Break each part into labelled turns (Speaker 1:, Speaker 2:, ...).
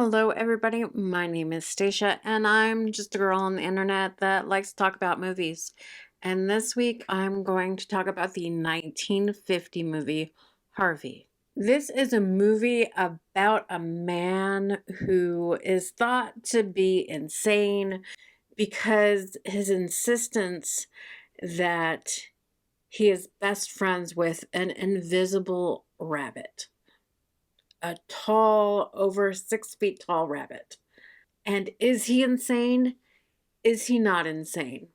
Speaker 1: Hello, everybody. My name is Stacia, and I'm just a girl on the internet that likes to talk about movies. And this week, I'm going to talk about the 1950 movie Harvey. This is a movie about a man who is thought to be insane because his insistence that he is best friends with an invisible rabbit, a tall, over 6 feet tall rabbit. And is he insane? Is he not insane?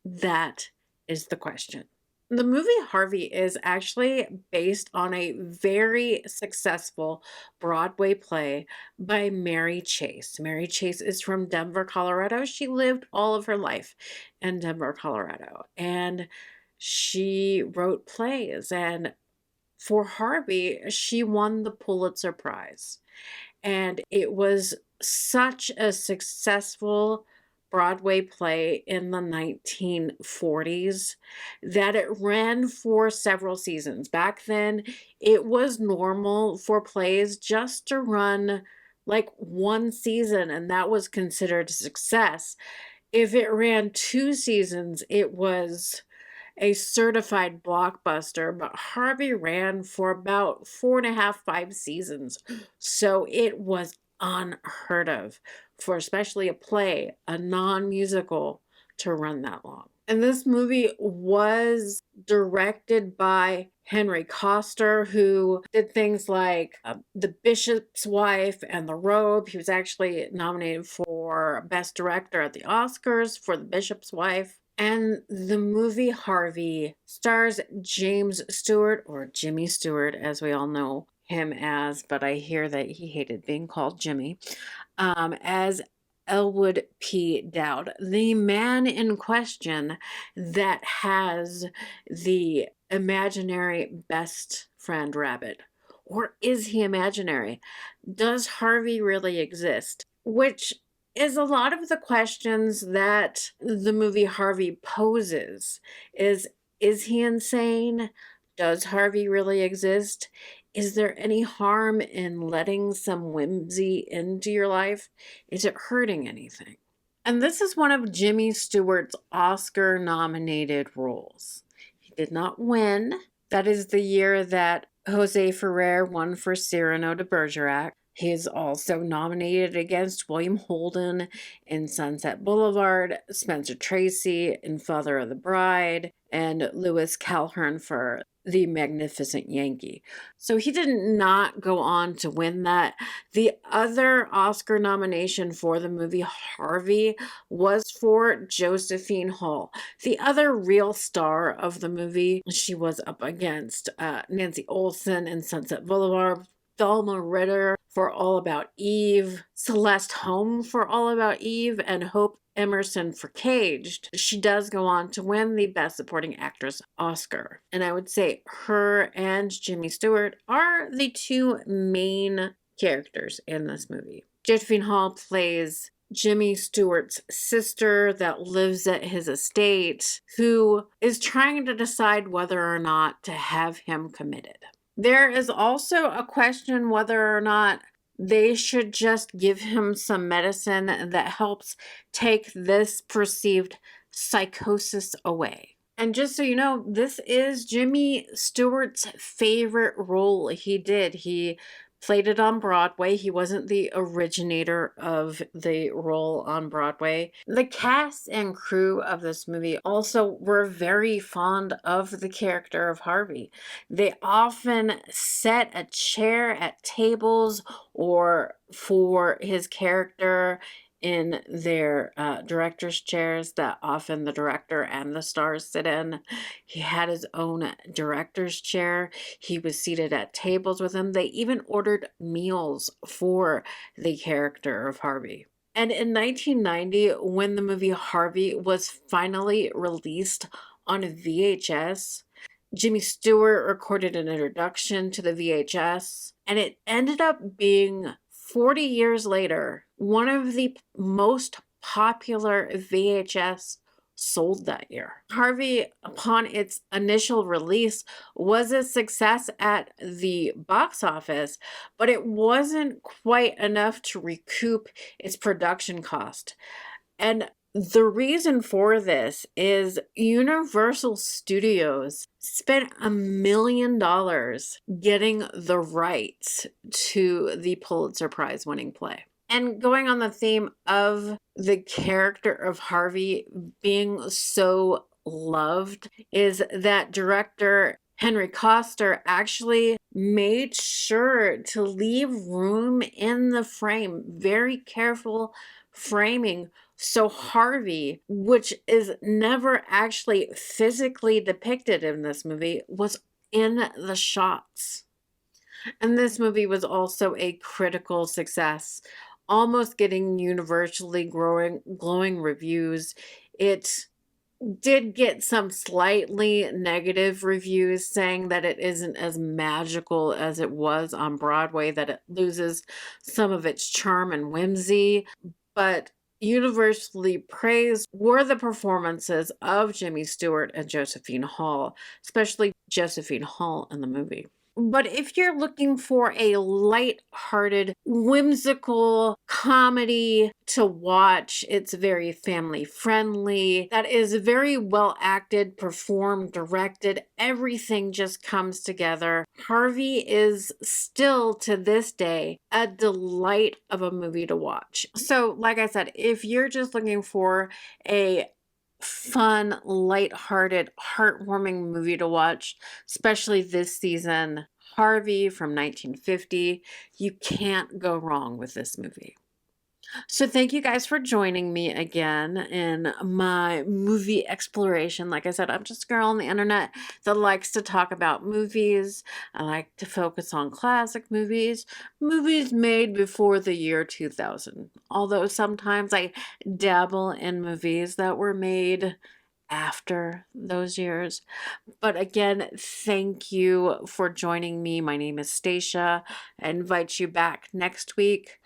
Speaker 1: That is the question. The movie Harvey is actually based on a very successful Broadway play by Mary Chase. Mary Chase is from Denver, Colorado. She lived all of her life in Denver, Colorado. And she wrote plays. And for Harvey, she won the Pulitzer Prize. And it was such a successful Broadway play in the 1940s that it ran for several seasons. Back then, it was normal for plays just to run like one season, and that was considered a success. If it ran 2 seasons, it was a certified blockbuster, but Harvey ran for about 4.5, 5 seasons. So it was unheard of for especially a play, a non-musical, to run that long. And this movie was directed by Henry Koster, who did things like The Bishop's Wife and The Robe. He was actually nominated for Best Director at the Oscars for The Bishop's Wife. And the movie Harvey stars James Stewart, or Jimmy Stewart, as we all know him as, but I hear that he hated being called Jimmy, as Elwood P. Dowd, the man in question that has the imaginary best friend rabbit. Or is he imaginary? Does Harvey really exist? Which is a lot of the questions that the movie Harvey poses. Is he insane? Does Harvey really exist? Is there any harm in letting some whimsy into your life? Is it hurting anything? And this is one of Jimmy Stewart's Oscar-nominated roles. He did not win. That is the year that Jose Ferrer won for Cyrano de Bergerac. He is also nominated against William Holden in Sunset Boulevard, Spencer Tracy in Father of the Bride, and Lewis Calhern for The Magnificent Yankee. So he did not go on to win that. The other Oscar nomination for the movie Harvey was for Josephine Hull, the other real star of the movie. She was up against Nancy Olson in Sunset Boulevard, Thelma Ritter for All About Eve, Celeste Holm for All About Eve, and Hope Emerson for Caged. She does go on to win the Best Supporting Actress Oscar. And I would say her and Jimmy Stewart are the two main characters in this movie. Josephine Hull plays Jimmy Stewart's sister that lives at his estate, who is trying to decide whether or not to have him committed. There is also a question whether or not they should just give him some medicine that helps take this perceived psychosis away. And just so you know, this is Jimmy Stewart's favorite role he did. He played it on Broadway. He wasn't the originator of the role on Broadway. The cast and crew of this movie also were very fond of the character of Harvey. They often set a chair at tables or for his character in their director's chairs that often the director and the stars sit in. He had his own director's chair. He was seated at tables with him. They even ordered meals for the character of Harvey. And in 1990, when the movie Harvey was finally released on VHS, Jimmy Stewart recorded an introduction to the VHS, and it ended up being 40 years later, one of the most popular VHS sold that year. Harvey, upon its initial release, was a success at the box office, but it wasn't quite enough to recoup its production cost. And the reason for this is Universal Studios spent $1 million getting the rights to the Pulitzer Prize winning play. And going on the theme of the character of Harvey being so loved, is that director Henry Koster actually made sure to leave room in the frame, very careful framing, so Harvey, which is never actually physically depicted in this movie, was in the shots. And this movie was also a critical success, almost getting universally glowing reviews. It did get some slightly negative reviews saying that it isn't as magical as it was on Broadway, that it loses some of its charm and whimsy, but universally praised were the performances of Jimmy Stewart and Josephine Hull, especially Josephine Hull in the movie. But if you're looking for a light-hearted, whimsical comedy to watch, it's very family-friendly, that is very well acted, performed, directed, everything just comes together. Harvey is still, to this day, a delight of a movie to watch. So, like I said, if you're just looking for a fun, lighthearted, heartwarming movie to watch, especially this season, Harvey from 1950. You can't go wrong with this movie. So thank you guys for joining me again in my movie exploration. Like I said, I'm just a girl on the internet that likes to talk about movies. I like to focus on classic movies, movies made before the year 2000. Although sometimes I dabble in movies that were made after those years. But again, thank you for joining me. My name is Stacia. I invite you back next week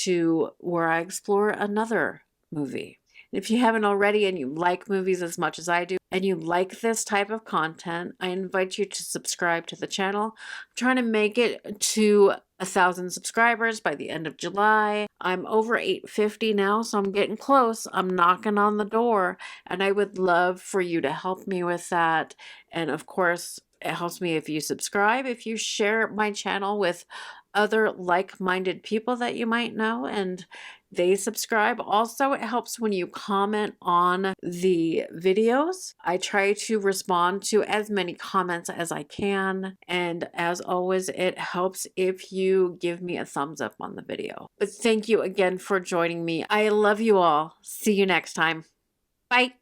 Speaker 1: to where I explore another movie. If you haven't already and you like movies as much as I do, and you like this type of content, I invite you to subscribe to the channel. I'm trying to make it to 1,000 subscribers by the end of July. I'm over 850 now, so I'm getting close. I'm knocking on the door, and I would love for you to help me with that. And of course, it helps me if you subscribe, if you share my channel with other like-minded people that you might know and they subscribe. Also, it helps when you comment on the videos. I try to respond to as many comments as I can. And as always, it helps if you give me a thumbs up on the video. But thank you again for joining me. I love you all. See you next time. Bye.